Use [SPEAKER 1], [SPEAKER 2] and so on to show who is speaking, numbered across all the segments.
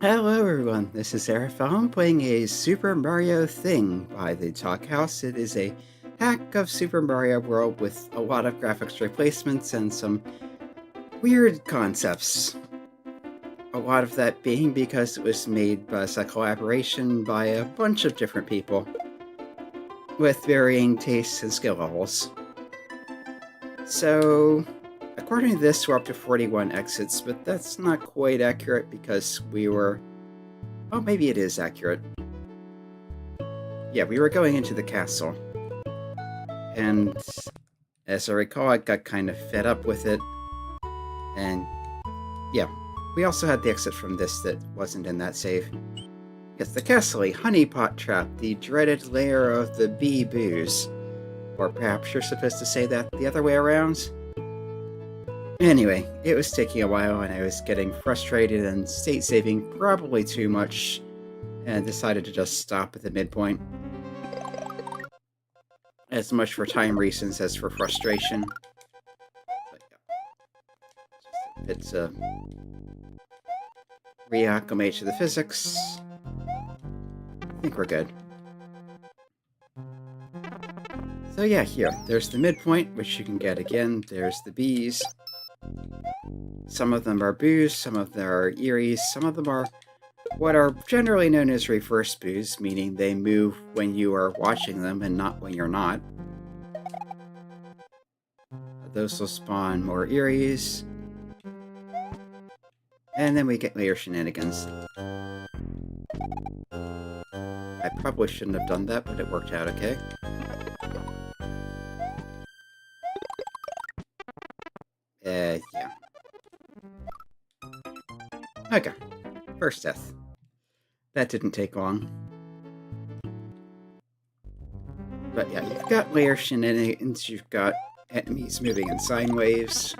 [SPEAKER 1] Hello everyone, this is Arafel playing a Super Mario Thing by the Talk House. It is a hack of Super Mario World with a lot of graphics replacements and some weird concepts. A lot of that being because it was made as a collaboration by a bunch of different people with varying tastes and skill levels. So, according to this, we're up to 41 exits, but that's not quite accurate because we were... Oh, maybe it is accurate. Yeah, we were going into the castle. And as I recall, I got kind of fed up with it. And yeah, we also had the exit from this that wasn't in that save. It's the castle, a Honeypot Trap, the dreaded lair of the bee boos. Or perhaps you're supposed to say that the other way around? Anyway, it was taking a while and I was getting frustrated and state saving probably too much and decided to just stop at the midpoint. As much for time reasons as for frustration. But yeah, just a bit reacclimate to the physics. I think we're good. So yeah, here, there's the midpoint, which you can get again. There's the bees. Some of them are boos, some of them are eeries, some of them are what are generally known as reverse boos, meaning they move when you are watching them and not when you're not. Those will spawn more eeries. And then we get layer shenanigans. I probably shouldn't have done that, but it worked out okay. Yeah. Okay. First death. That didn't take long. But yeah, you've got layer shenanigans, you've got enemies moving in sine waves.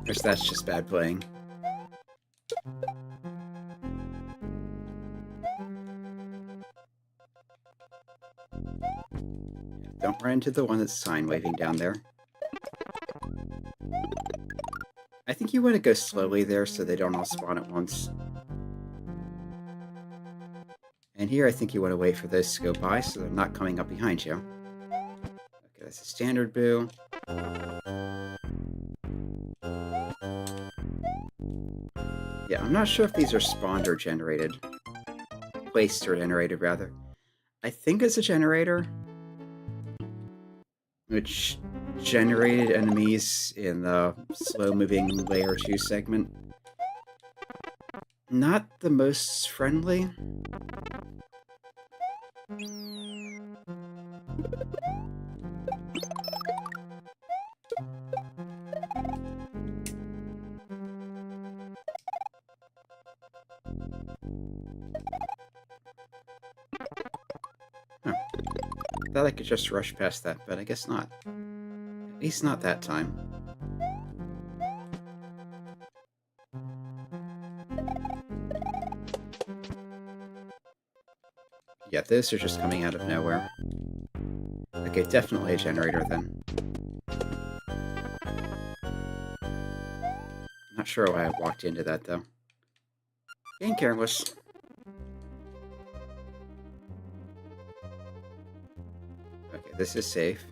[SPEAKER 1] Or that's just bad playing. Don't run into the one that's sine waving down there. I think you want to go slowly there so they don't all spawn at once. And here I think you want to wait for those to go by so they're not coming up behind you. Okay, that's a standard boo. Yeah, I'm not sure if these are spawned or generated. Placed or generated, rather. I think it's a generator. Which generated enemies in the slow-moving Layer 2 segment. Not the most friendly. Thought I could just rush past that, but I guess not. At least not that time. Yeah, those are just coming out of nowhere. Okay, definitely a generator then. Not sure why I walked into that though. Being careless. Okay, this is safe.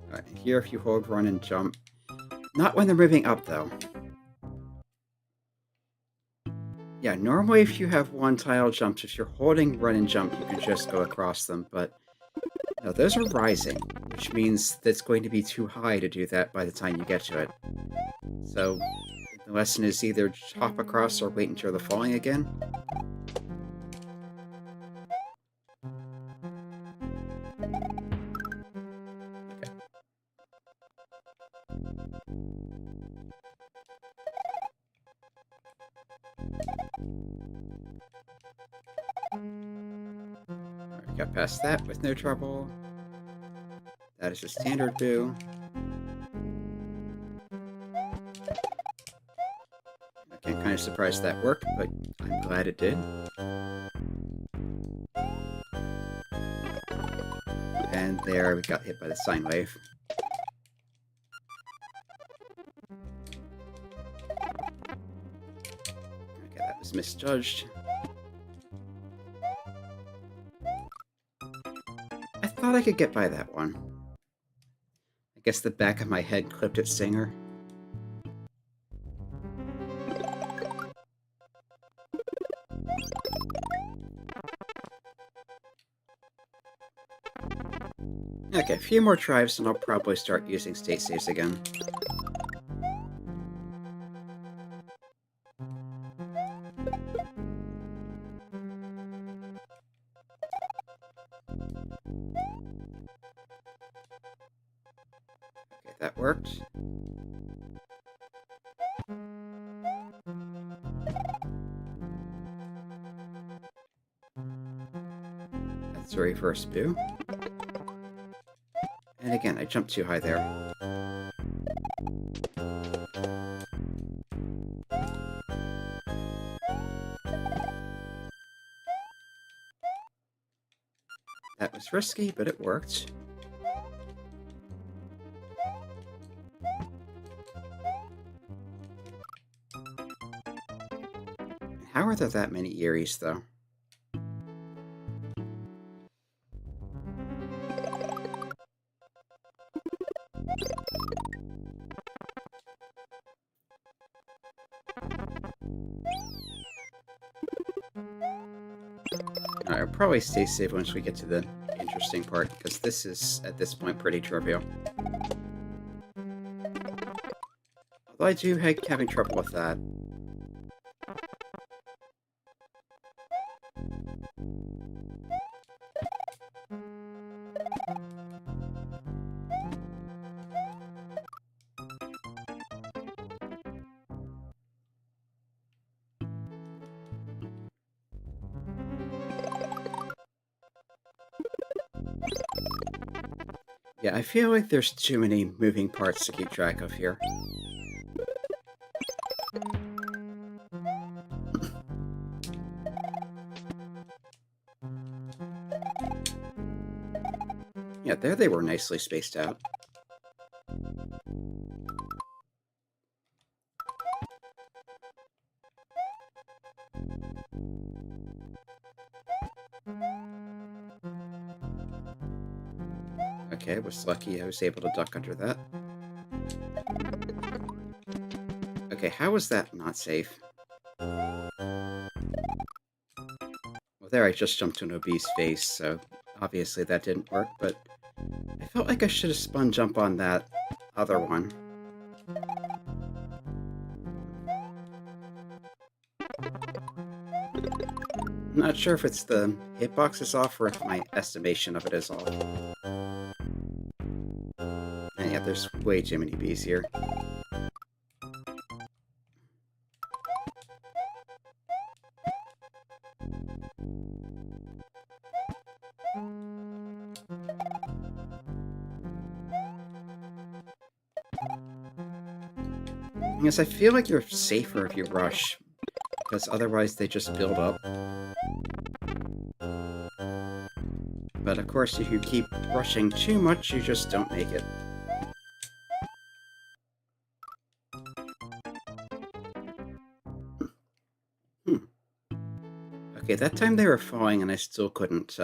[SPEAKER 1] Alright, here if you hold run and jump. Not when they're moving up though. Yeah, normally if you have one tile jumps, if you're holding run and jump, you can just go across them, but no, those are rising, which means that's going to be too high to do that by the time you get to it. So, the lesson is either hop across or wait until they're falling again. Okay. Alright, got past that with no trouble. That is a standard boo. Okay, kind kind of surprised that worked, but I'm glad it did. And there, we got hit by the sine wave. Okay, that was misjudged. I thought I could get by that one. I guess the back of my head clipped its stinger. Okay, a few more tries and I'll probably start using state saves again. Okay, that worked. That's a reverse boo. And again, I jumped too high there. That was risky, but it worked. How are there that many Eries, though? I'll probably stay safe once we get to the interesting part, because this is, at this point, pretty trivial. Although I do hate having trouble with that. Yeah, I feel like there's too many moving parts to keep track of here. Yeah, there they were nicely spaced out. Okay, I was lucky I was able to duck under that. Okay, how was that not safe? Well, there I just jumped to an obese face, so obviously that didn't work, but I felt like I should have spun jump on that other one. I'm not sure if it's the hitbox is off or if my estimation of it is off. And yeah, there's way too many bees here. Yes, I feel like you're safer if you rush, because otherwise they just build up. But of course, if you keep rushing too much, you just don't make it. Okay, that time they were falling and I still couldn't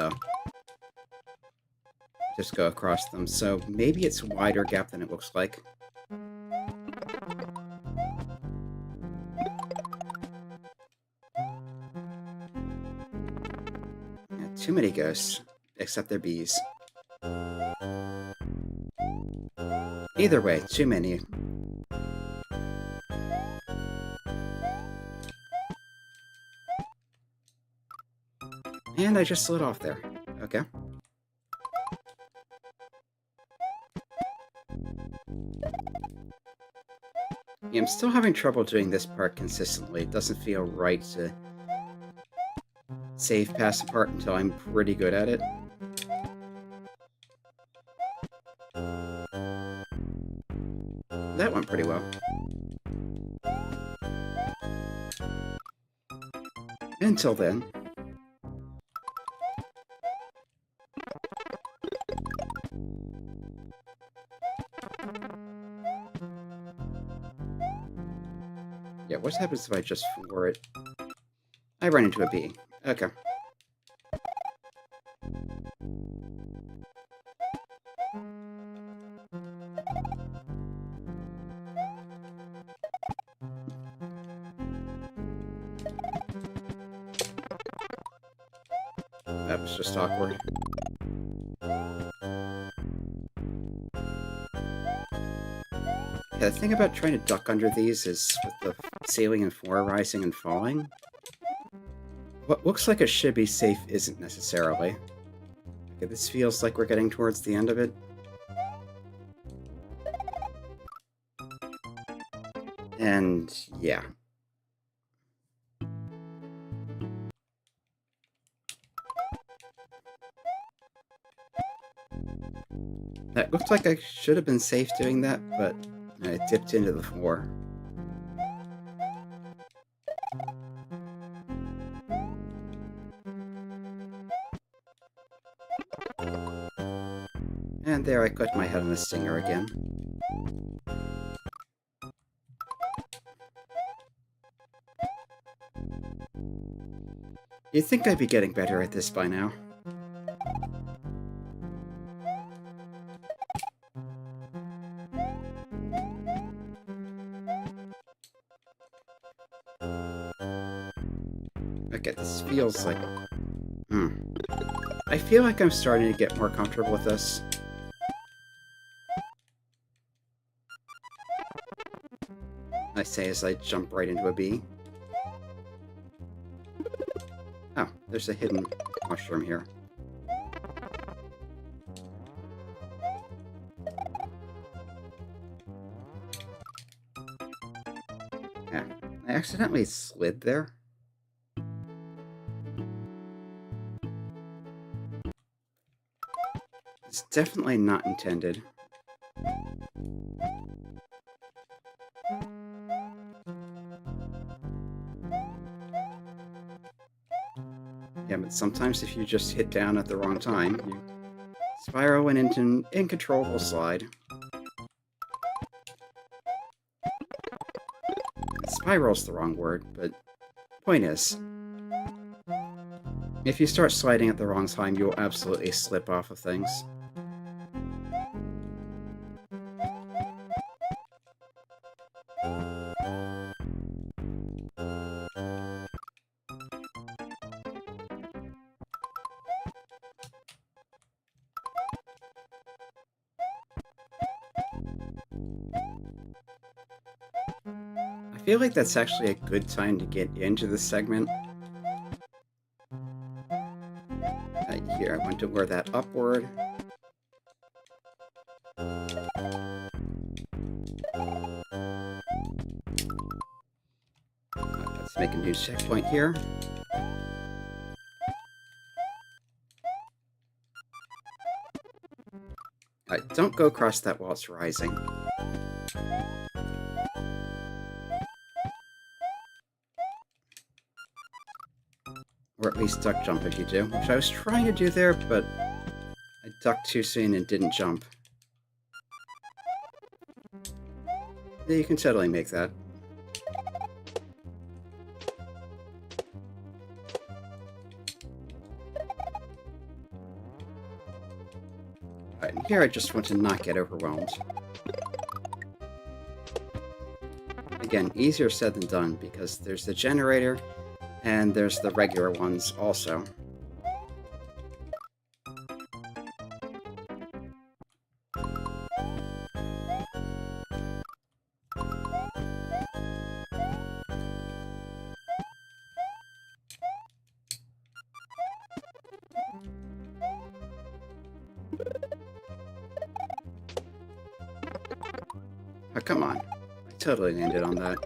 [SPEAKER 1] just go across them, so maybe it's a wider gap than it looks like. Yeah, too many ghosts, except they're bees. Either way, too many. And I just slid off there. Okay. Yeah, I'm still having trouble doing this part consistently. It doesn't feel right to save past the part until I'm pretty good at it. That went pretty well. Until then. Yeah, what happens if I just floor it? I run into a bee. Okay. That was just awkward. Yeah, the thing about trying to duck under these is with the ceiling and floor rising and falling. What looks like it should be safe isn't necessarily. Okay, this feels like we're getting towards the end of it. And yeah. That looked like I should have been safe doing that, but I dipped into the floor. And there I clicked my head on the stinger again. You'd think I'd be getting better at this by now. Okay, this feels like... I feel like I'm starting to get more comfortable with this. I say as I jump right into a bee. Oh, there's a hidden mushroom here. Yeah, I accidentally slid there. It's definitely not intended. Yeah, but sometimes if you just hit down at the wrong time, you spiral into an uncontrollable slide. Spiral's the wrong word, but point is, if you start sliding at the wrong time, you'll absolutely slip off of things. I feel like that's actually a good time to get into this segment. Here, I want to lure that upward. Let's make a new checkpoint here. Alright, don't go across that while it's rising. Or at least duck jump if you do, which I was trying to do there, but I ducked too soon and didn't jump. Yeah, you can totally make that. Alright, and here I just want to not get overwhelmed. Again, easier said than done, because there's the generator, and there's the regular ones also. Oh, come on. I totally landed on that.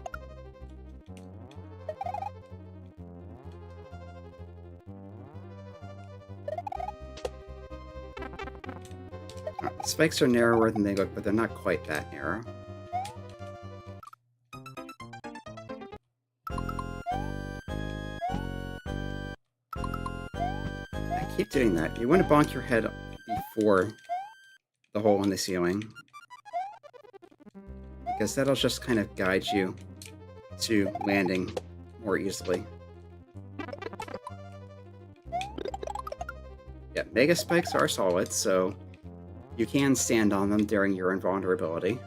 [SPEAKER 1] The spikes are narrower than they look, but they're not quite that narrow. keep doing that. You want to bonk your head before the hole in the ceiling, because that'll just kind of guide you to landing more easily. Yeah, Mega Spikes are solid, so you can stand on them during your invulnerability.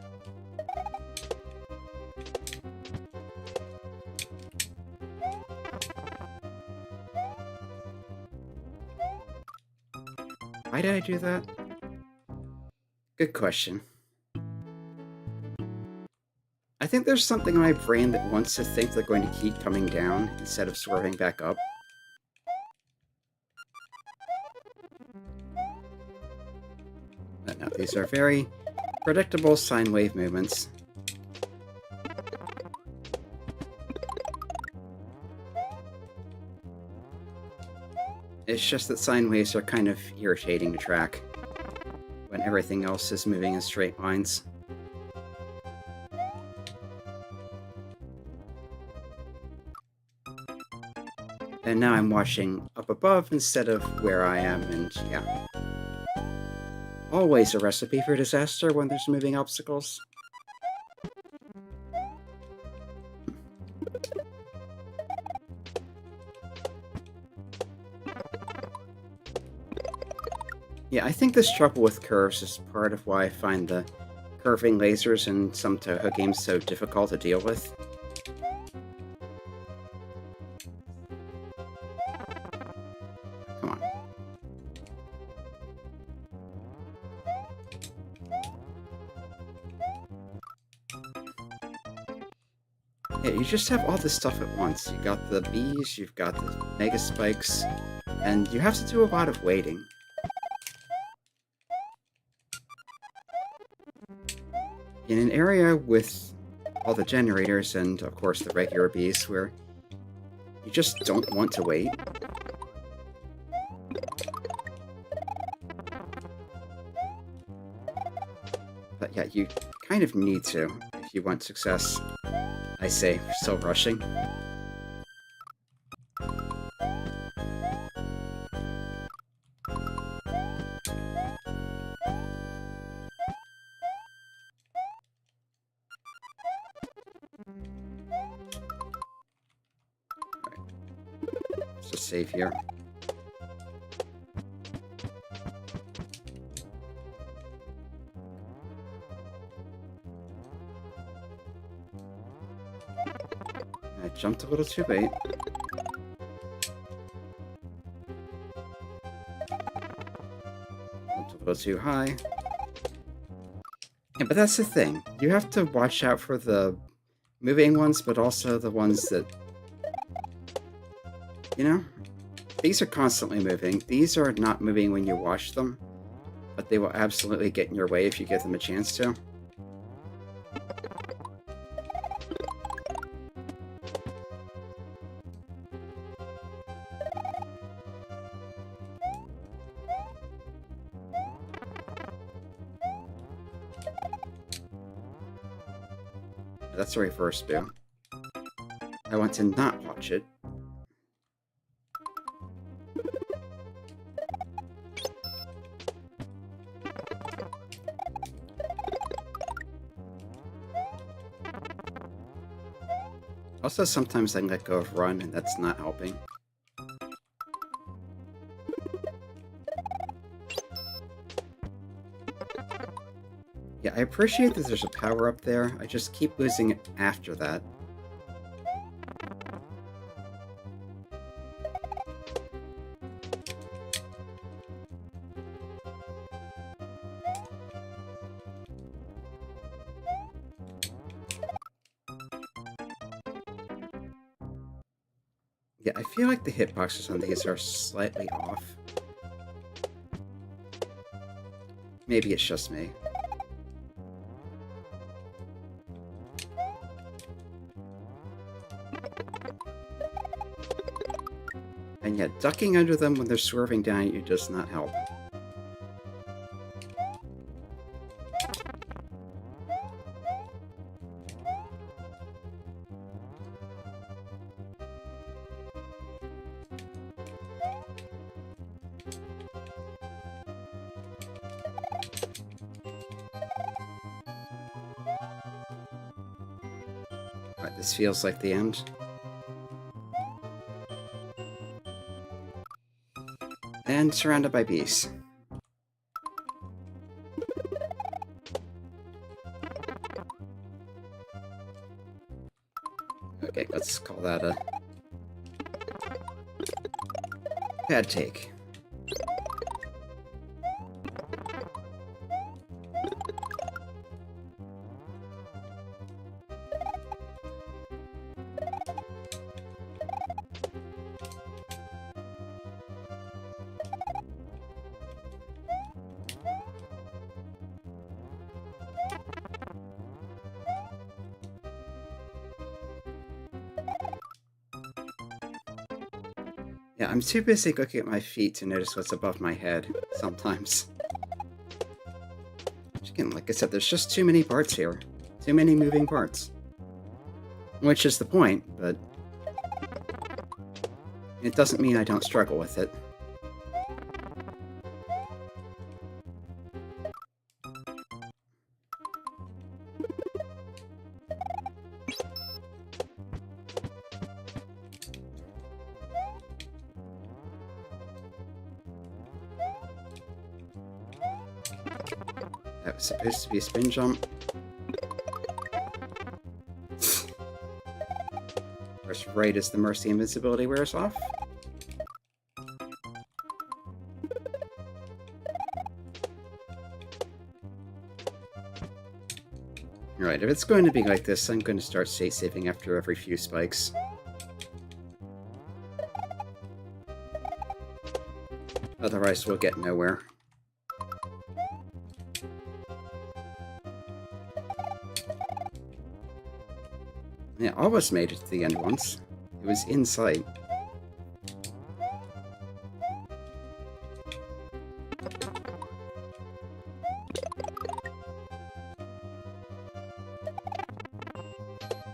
[SPEAKER 1] Why did I do that? Good question. I think there's something in my brain that wants to think they're going to keep coming down instead of swerving back up. But no, these are very predictable sine wave movements. It's just that sine waves are kind of irritating to track when everything else is moving in straight lines. And now I'm watching up above instead of where I am, and yeah. Always a recipe for disaster when there's moving obstacles. Yeah, I think this trouble with curves is part of why I find the curving lasers in some Toho games so difficult to deal with. Come on. Yeah, you just have all this stuff at once. You got the bees, you've got the Mega Spikes, and you have to do a lot of waiting. In an area with all the generators and, of course, the regular bees where you just don't want to wait. But yeah, you kind of need to if you want success. I say, still rushing. Let's just save here. I jumped a little too late. Jumped a little too high. Yeah, but that's the thing. You have to watch out for the moving ones, but also the ones that... You know? These are constantly moving. These are not moving when you watch them, but they will absolutely get in your way if you give them a chance to. That's a reverse boo. I want to not watch it. Also, sometimes I let go of run, and that's not helping. Yeah, I appreciate that there's a power up there. I just keep losing it after that. Yeah, I feel like the hitboxes on these are slightly off. Maybe it's just me. And yet, ducking under them when they're swerving down at you does not help. Alright, this feels like the end. And surrounded by bees. Okay, let's call that a bad take. Yeah, I'm too busy looking at my feet to notice what's above my head, sometimes. Again, like I said, there's just too many parts here. Too many moving parts. Which is the point, but it doesn't mean I don't struggle with it. That was supposed to be a spin jump. First right as the Mercy invincibility wears off. Alright, if it's going to be like this, I'm going to start state saving after every few spikes. Otherwise, we'll get nowhere. Yeah, almost made it to the end once. It was in sight.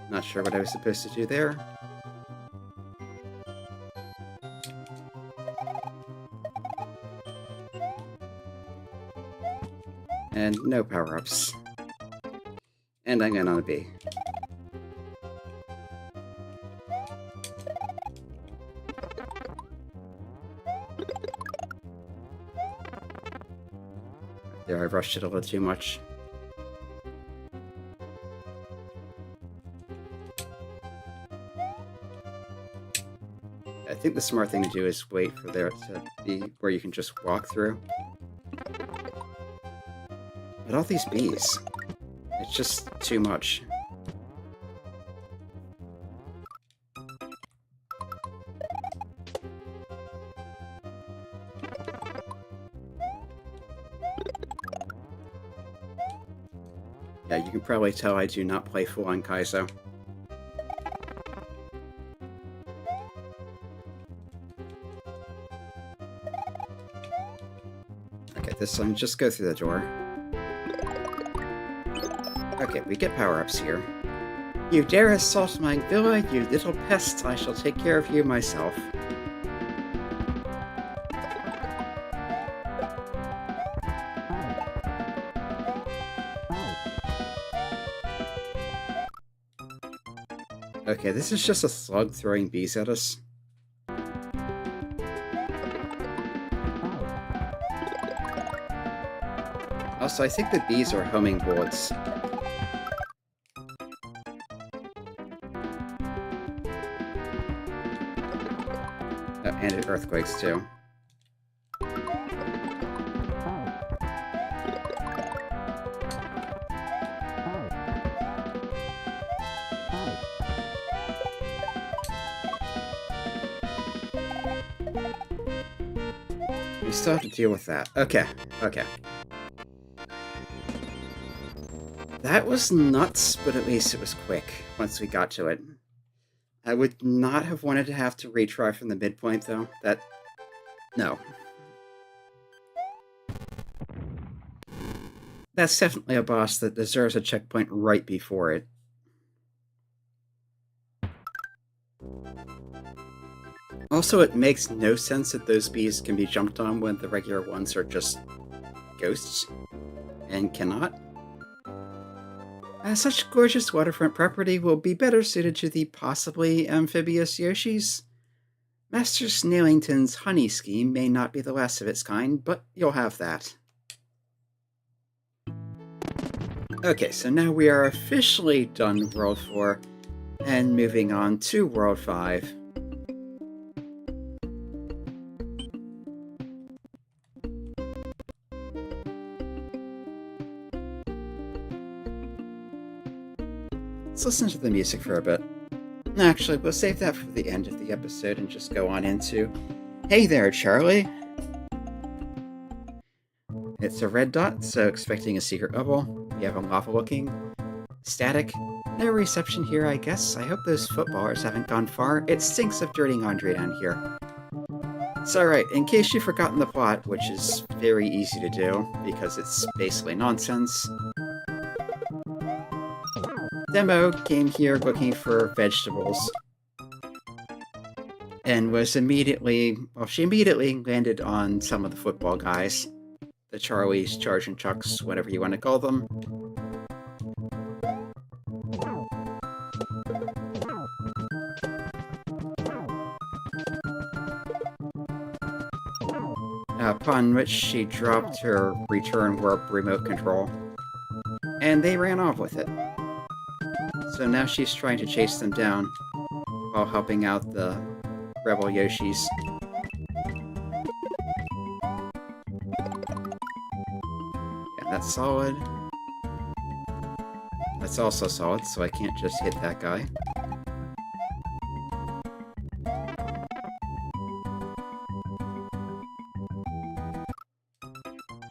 [SPEAKER 1] Not sure what I was supposed to do there. And no power-ups. And I'm going on a B. There, I rushed it a little too much. I think the smart thing to do is wait for there to be where you can just walk through. But all these bees, it's just too much. Yeah, you can probably tell I do not play full-on Kaizo. Okay, this time just go through the door. Okay, we get power-ups here. You dare assault my villa, you little pest! I shall take care of you myself. Okay, this is just a slug throwing bees at us. Also, I think the bees are hummingbirds. Oh, and earthquakes, too. We still have to deal with that. Okay, okay. That was nuts, but at least it was quick once we got to it. I would not have wanted to have to retry from the midpoint, though. No. That's definitely a boss that deserves a checkpoint right before it. Also, it makes no sense that those bees can be jumped on when the regular ones are just ghosts and cannot. Such gorgeous waterfront property will be better suited to the possibly amphibious Yoshis. Master Snailington's honey scheme may not be the last of its kind, but you'll have that. Okay, so now we are officially done World 4, and moving on to World 5. Let's listen to the music for a bit. Actually, we'll save that for the end of the episode and just go on into... Hey there, Charlie! It's a red dot, so expecting a secret level. We have a lava-looking. Static. No reception here, I guess. I hope those footballers haven't gone far. It stinks of dirty laundry down here. So right, in case you've forgotten the plot, which is very easy to do, because it's basically nonsense, Demo came here looking for vegetables, and was immediately, well, she immediately landed on some of the football guys. The Charlies, Charge and Chucks, whatever you want to call them. Upon which she dropped her return warp remote control, and they ran off with it. So now she's trying to chase them down while helping out the rebel Yoshis. Yeah, that's solid. That's also solid, so I can't just hit that guy.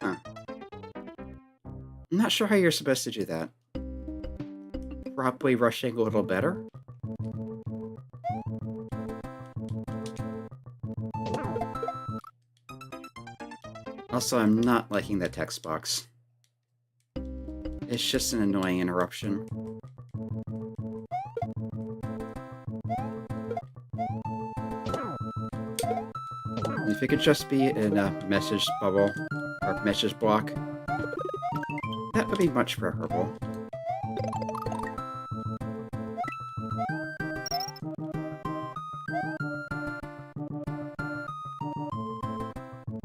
[SPEAKER 1] Huh. I'm not sure how you're supposed to do that. Probably rushing a little better. Also, I'm not liking that text box. It's just an annoying interruption. If it could just be in a message bubble, or message block, that would be much preferable.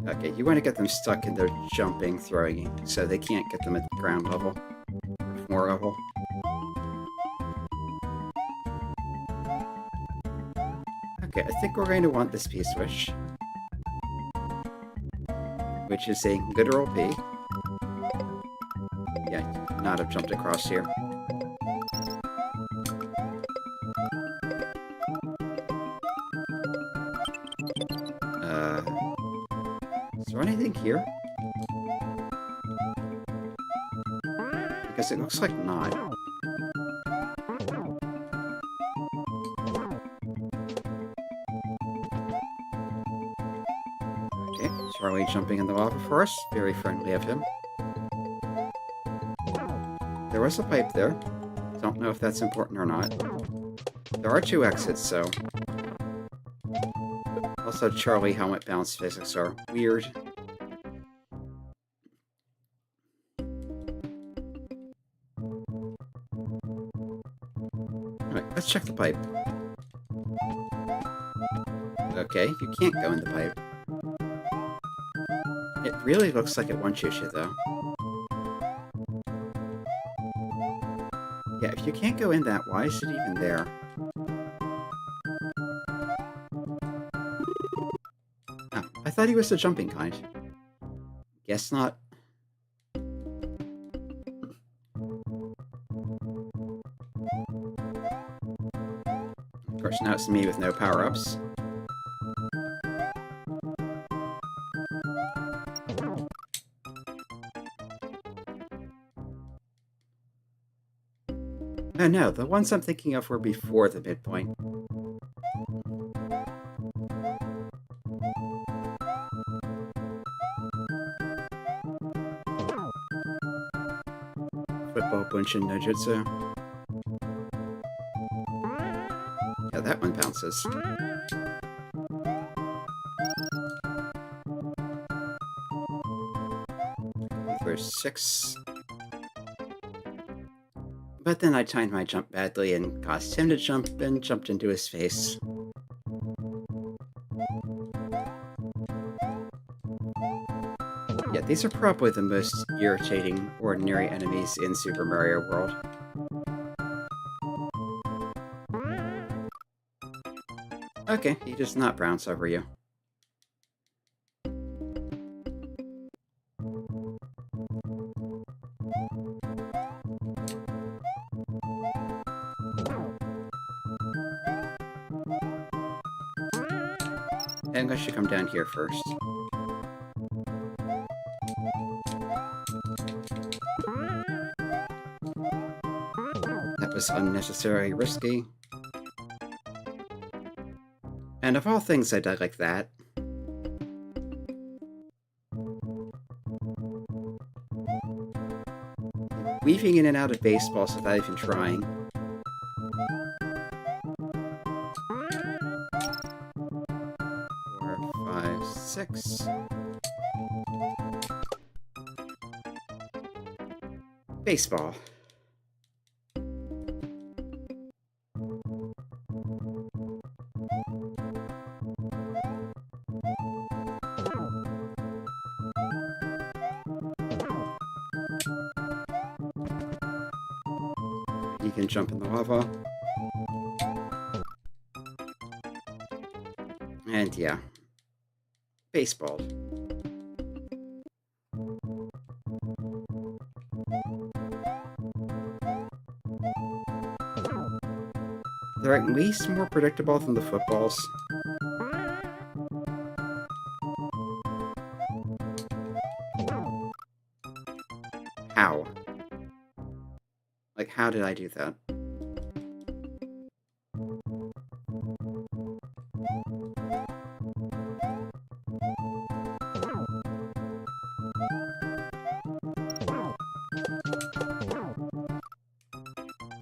[SPEAKER 1] Okay, you want to get them stuck in their jumping, throwing, so they can't get them at ground level, or floor level. Okay, I think we're going to want this P-switch, which is a literal P. Yeah, you could not have jumped across here. Is there anything here? Because it looks like not. Okay, Charlie jumping in the lava for us. Very friendly of him. There was a pipe there. Don't know if that's important or not. There are 2 exits, so... Also, Charlie helmet bounce physics are weird. Alright, let's check the pipe. Okay, you can't go in the pipe. It really looks like it wants you to, though. Yeah, if you can't go in that, why is it even there? Oh, I thought he was the jumping kind. Guess not. Of course, now it's me with no power-ups. Oh no, the ones I'm thinking of were before the midpoint. Football Bunshin no Jutsu. Yeah, that one bounces. There's 6. But then I timed my jump badly and caused him to jump and jumped into his face. Yeah, these are probably the most irritating ordinary enemies in Super Mario World. Okay, he does not bounce over you. And I should come down here first. That was unnecessarily risky. And of all things, I died like that. Weaving in and out of baseballs without even trying. 4, 5, 6. Baseball. You can jump in the lava. And yeah. Baseball. They're at least more predictable than the footballs. How? Like, how did I do that?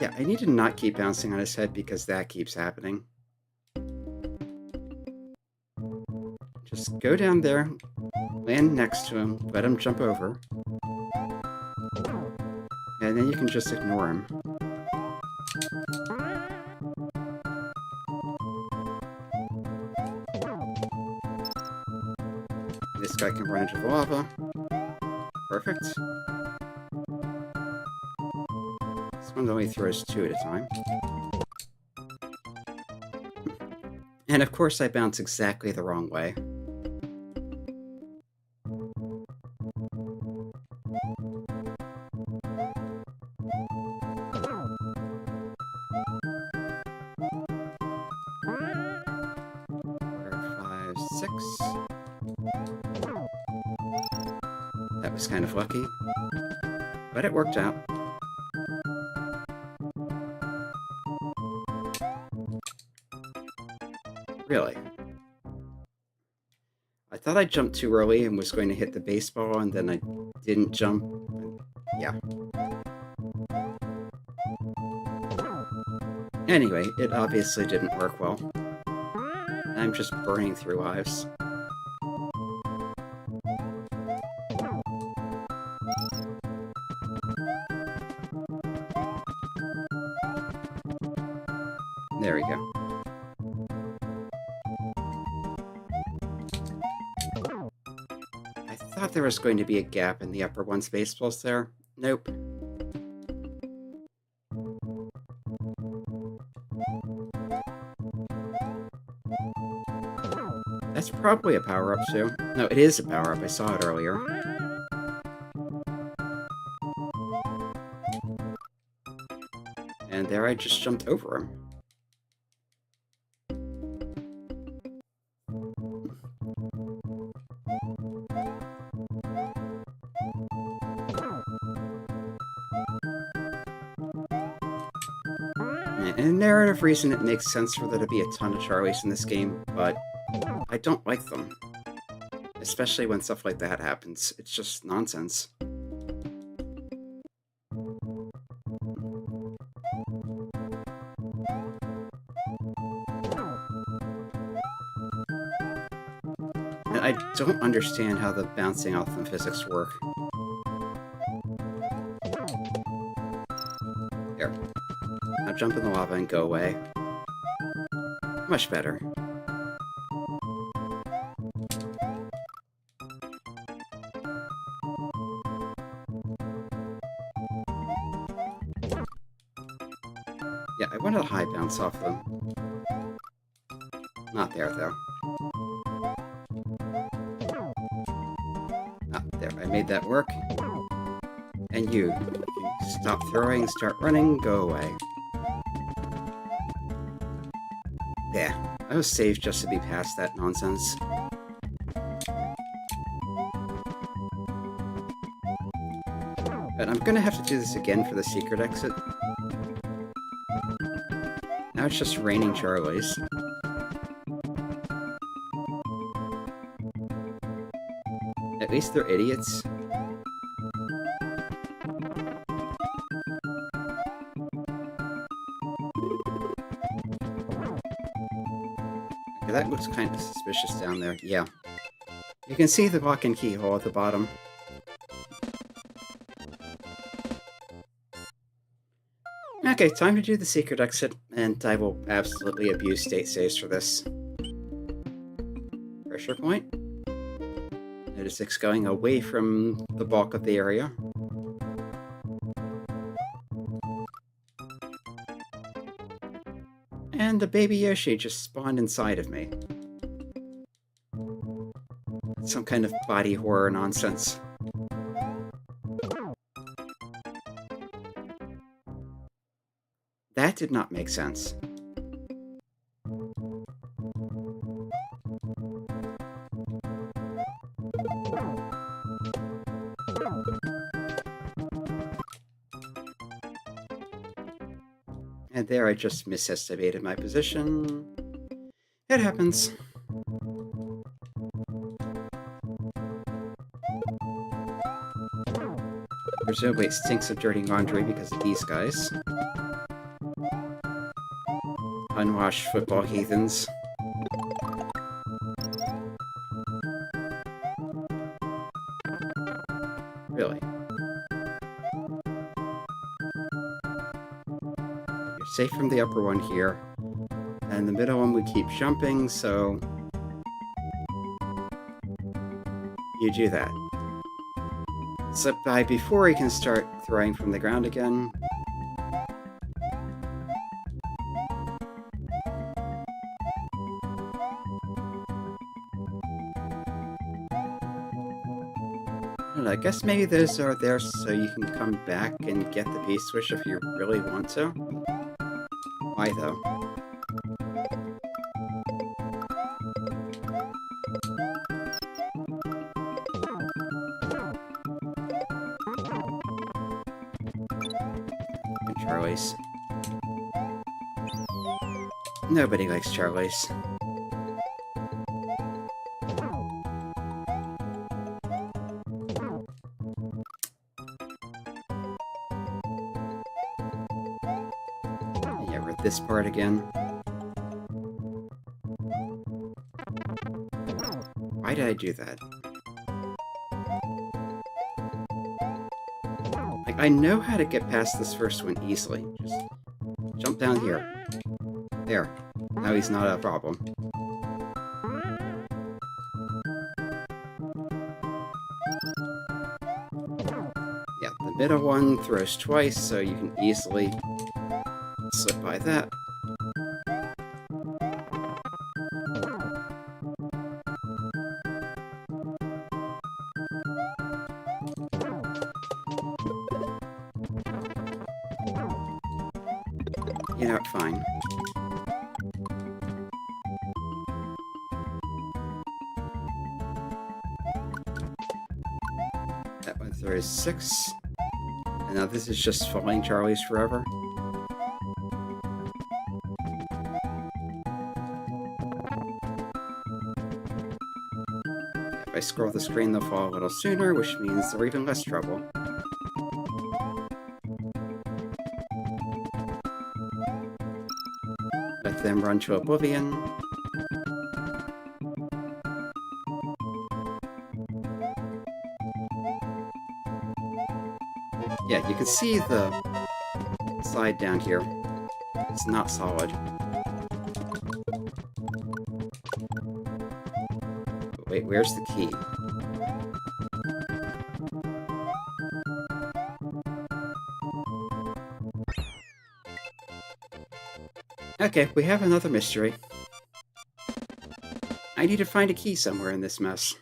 [SPEAKER 1] Yeah, I need to not keep bouncing on his head because that keeps happening. Just go down there, land next to him, let him jump over, and then you can just ignore him. This guy can run into the lava. Perfect. This one only throws 2 at a time. And of course I bounce exactly the wrong way. That was kind of lucky, but it worked out. Really? I thought I jumped too early and was going to hit the baseball, and then I didn't jump. Yeah. Anyway, it obviously didn't work well. I'm just burning through lives. There we go. I thought there was going to be a gap in the upper one's baseballs there. Nope. That's probably a power-up too. No, it is a power-up. I saw it earlier. And there I just jumped over him. And a narrative reason it makes sense for there to be a ton of Charlies in this game, but I don't like them. Especially when stuff like that happens. It's just nonsense. And I don't understand how the bouncing off them physics work. There. jump in the lava and go away. Much better. Yeah, I wanted a high bounce off them. Not there, though. Ah, there, I made that work. And you stop throwing, start running, go away. There, I was saved just to be past that nonsense. But I'm gonna have to do this again for the secret exit. Now it's just raining Charlies. At least they're idiots. Okay, that looks kind of suspicious down there. Yeah. You can see the lock-in keyhole at the bottom. Okay, time to do the secret exit, and I will absolutely abuse state saves for this. Pressure point. Notice it's going away from the bulk of the area. And the baby Yoshi just spawned inside of me. Some kind of body horror nonsense. That did not make sense. And there I just misestimated my position. It happens. Presumably it stinks of dirty laundry because of these guys. Unwashed football heathens. Really? You're safe from the upper one here. And the middle one we keep jumping, so you do that. So before he can start throwing from the ground again, I guess maybe those are there so you can come back and get the B-switch if you really want to. Why, though? And Charlies. Nobody likes Charlies. This part again. Why did I do that? Like, I know how to get past this first one easily. Just jump down here. There. Now he's not a problem. Yeah, the middle one throws twice, so you can easily slip by that. You know, fine. That one throws 6. And now this is just falling Charlies forever. If I scroll the screen, they'll fall a little sooner, which means they're even less trouble. Let them run to oblivion. Yeah, you can see the slide down here. It's not solid. Wait, where's the key? Okay, we have another mystery. I need to find a key somewhere in this mess.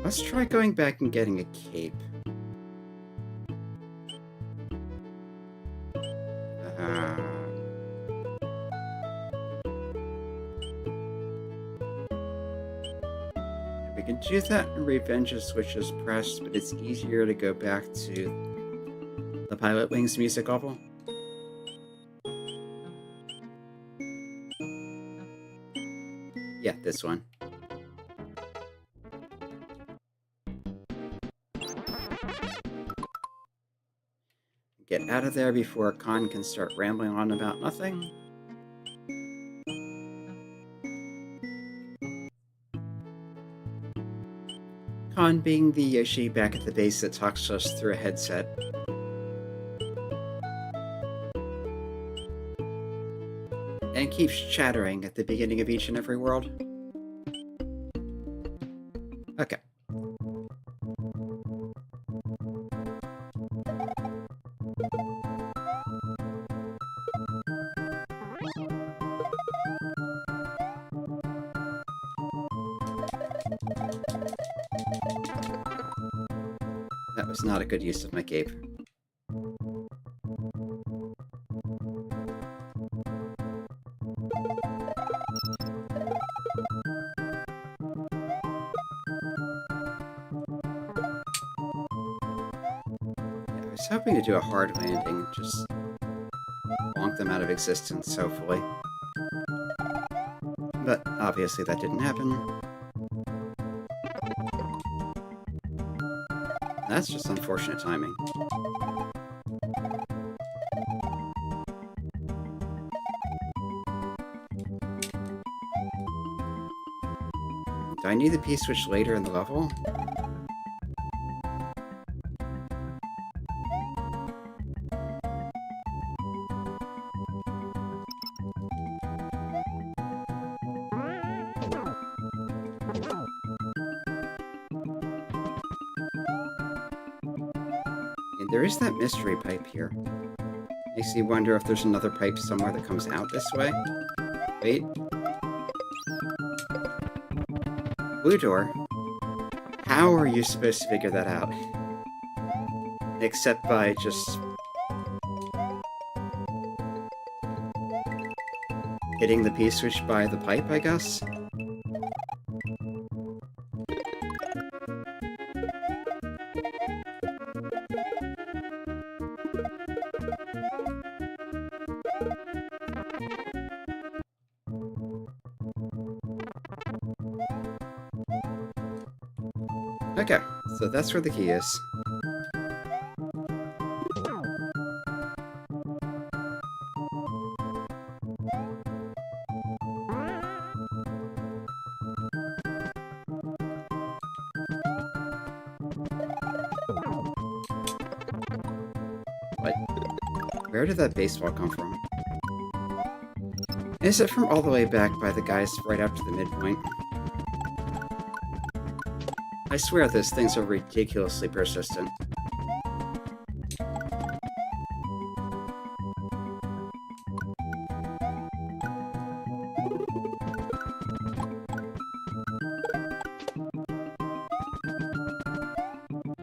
[SPEAKER 1] Let's try going back and getting a cape. We can do that in Revenge of Switches pressed, but it's easier to go back to the Pilot Wings music level. Yeah, this one. Get out of there before Khan can start rambling on about nothing. Khan being the Yoshi back at the base that talks to us through a headset. And keeps chattering at the beginning of each and every world. Okay. That was not a good use of my cape. I was hoping to do a hard landing, just bonk them out of existence, hopefully. But obviously that didn't happen. That's just unfortunate timing. Do I need the P-switch later in the level? There is that mystery pipe here. Makes you wonder if there's another pipe somewhere that comes out this way. Wait. Blue door? How are you supposed to figure that out? Except by just hitting the P-switch by the pipe, I guess? Okay, so that's where the key is. What? Where did that baseball come from? Is it from all the way back by the guys right after the midpoint? I swear those things are ridiculously persistent.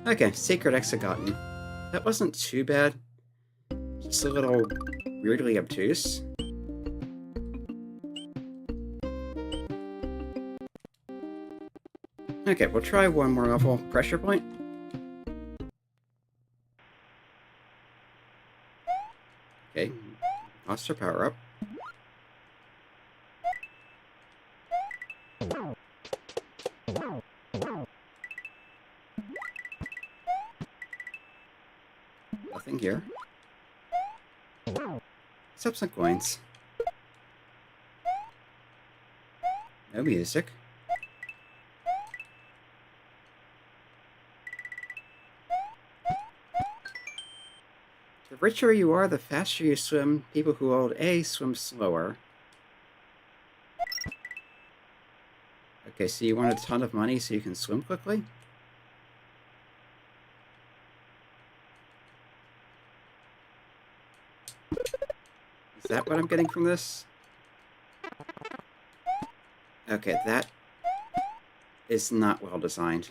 [SPEAKER 1] Okay, Sacred Exit gotten. That wasn't too bad. Just a little weirdly obtuse. Okay, we'll try one more level. Pressure point. Okay, lost our power up. Nothing here. Except some coins. No music. richer you are, the faster you swim. People who hold A swim slower. Okay, so you want a ton of money so you can swim quickly? Is that what I'm getting from this? Okay, that is not well designed.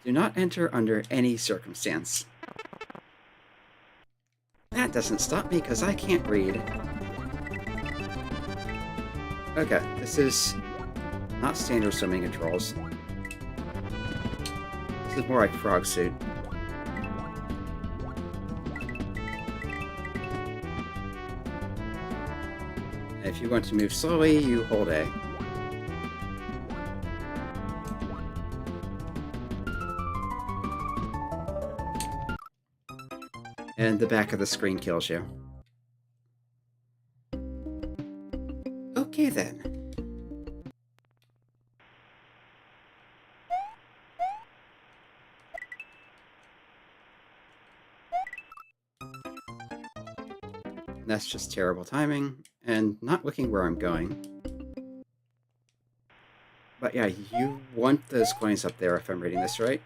[SPEAKER 1] Do not enter under any circumstance. That doesn't stop me because I can't read. Okay, this is not standard swimming controls. This is more like frog suit. If you want to move slowly, you hold A. And the back of the screen kills you. Okay then. That's just terrible timing, and not looking where I'm going. But yeah, you want those coins up there if I'm reading this right.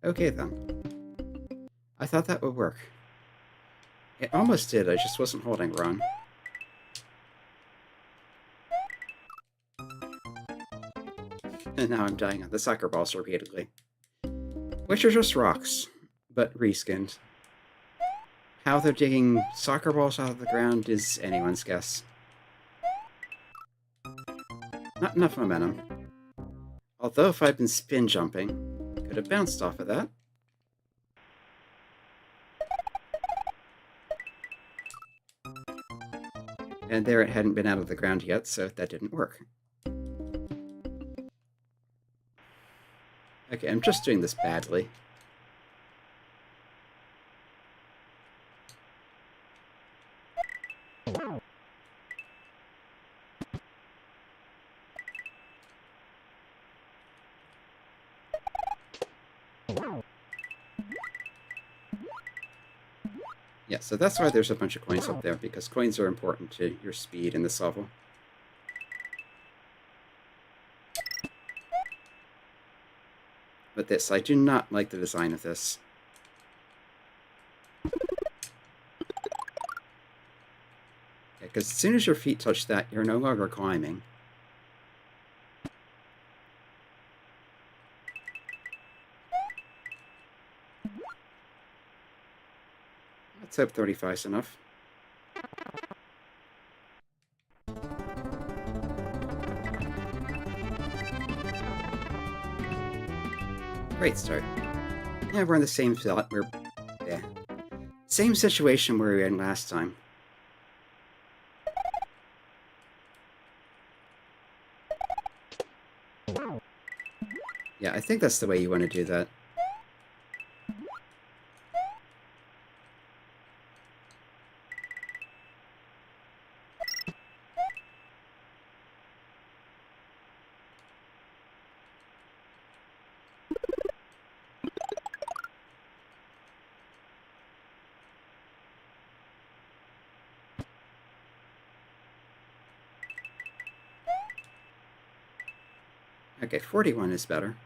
[SPEAKER 1] Okay then. I thought that would work. It almost did, I just wasn't holding wrong. And now I'm dying on the soccer balls repeatedly. Which are just rocks, but reskinned. How they're digging soccer balls out of the ground is anyone's guess. Not enough momentum. Although if I'd been spin jumping, could have bounced off of that. And there it hadn't been out of the ground yet, so that didn't work. Okay, I'm just doing this badly. Yeah, so that's why there's a bunch of coins up there, because coins are important to your speed in this level. But this, I do not like the design of this. Because as soon as your feet touch that, you're no longer climbing. Let's hope 35 is enough. Great start. Yeah, we're in the same spot. Same situation where we were in last time. Yeah, I think that's the way you want to do that. Okay, 41 is better.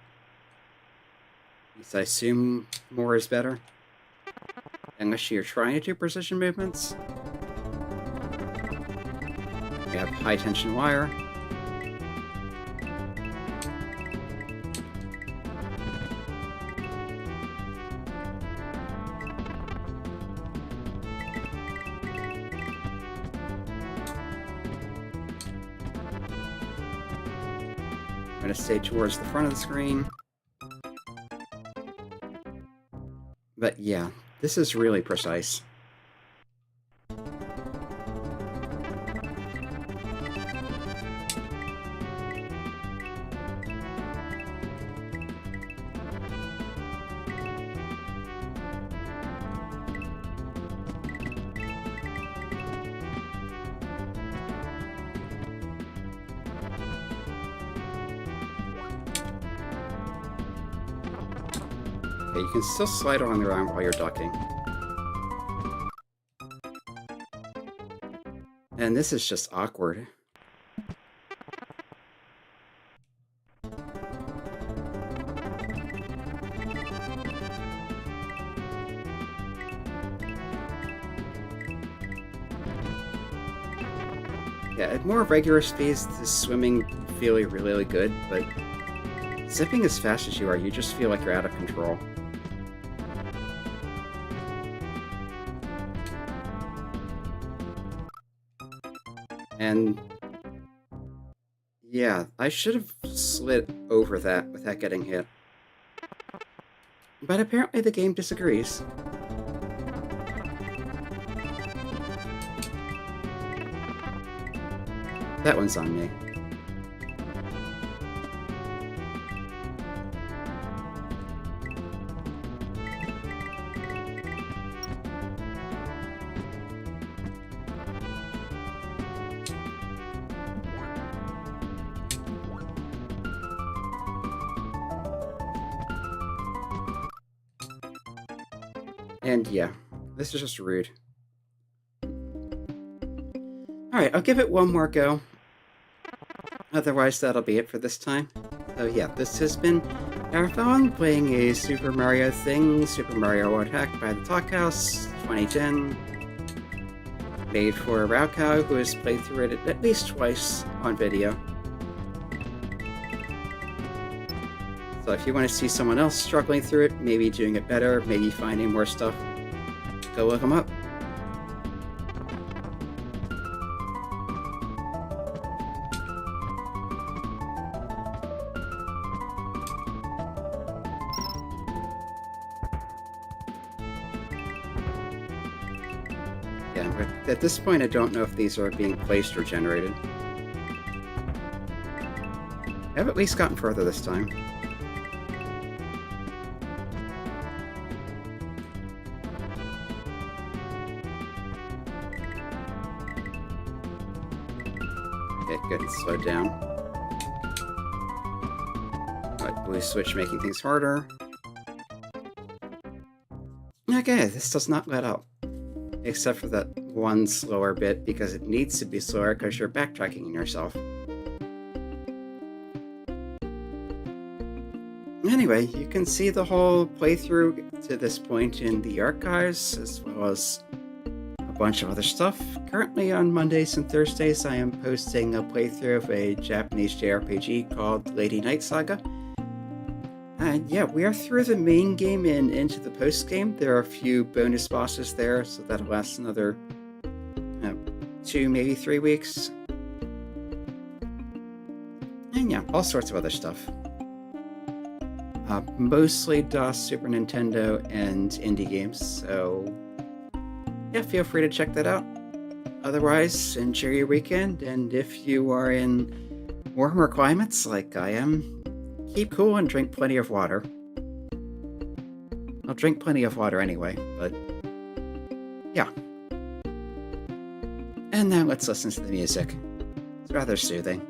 [SPEAKER 1] At least I assume more is better. Unless you're trying to do precision movements. We have high tension wire. I'm going to stay towards the front of the screen. But yeah, this is really precise. Okay, you can still slide along the ground while you're ducking. And this is just awkward. Yeah, at more regular speeds, the swimming feel really good, but zipping as fast as you are, you just feel like you're out of control. And yeah, I should have slid over that without getting hit. But apparently the game disagrees. That one's on me. And yeah, this is just rude. Alright, I'll give it one more go. Otherwise, that'll be it for this time. So yeah, this has been Arathon playing a Super Mario thing, Super Mario World Hack by the Talkhouse 2010. Made for Raukau, who has played through it at least twice on video. So if you want to see someone else struggling through it, maybe doing it better, maybe finding more stuff, go look them up. Yeah, but at this point I don't know if these are being placed or generated. I've at least gotten further this time. Okay, good, it's slowed down. Alright, blue switch making things harder. Okay, this does not let up. Except for that one slower bit, because it needs to be slower because you're backtracking yourself. Anyway, you can see the whole playthrough to this point in the archives, as well as a bunch of other stuff. Currently on Mondays and Thursdays, I am posting a playthrough of a Japanese JRPG called Lady Night Saga. And yeah, we are through the main game and into the post-game. There are a few bonus bosses there, so that'll last another 2, maybe 3 weeks. And yeah, all sorts of other stuff. Mostly DOS, Super Nintendo, and indie games, so yeah, feel free to check that out. Otherwise, enjoy your weekend, and if you are in warmer climates like I am, keep cool and drink plenty of water. I'll drink plenty of water anyway, but yeah. And now let's listen to the music. It's rather soothing.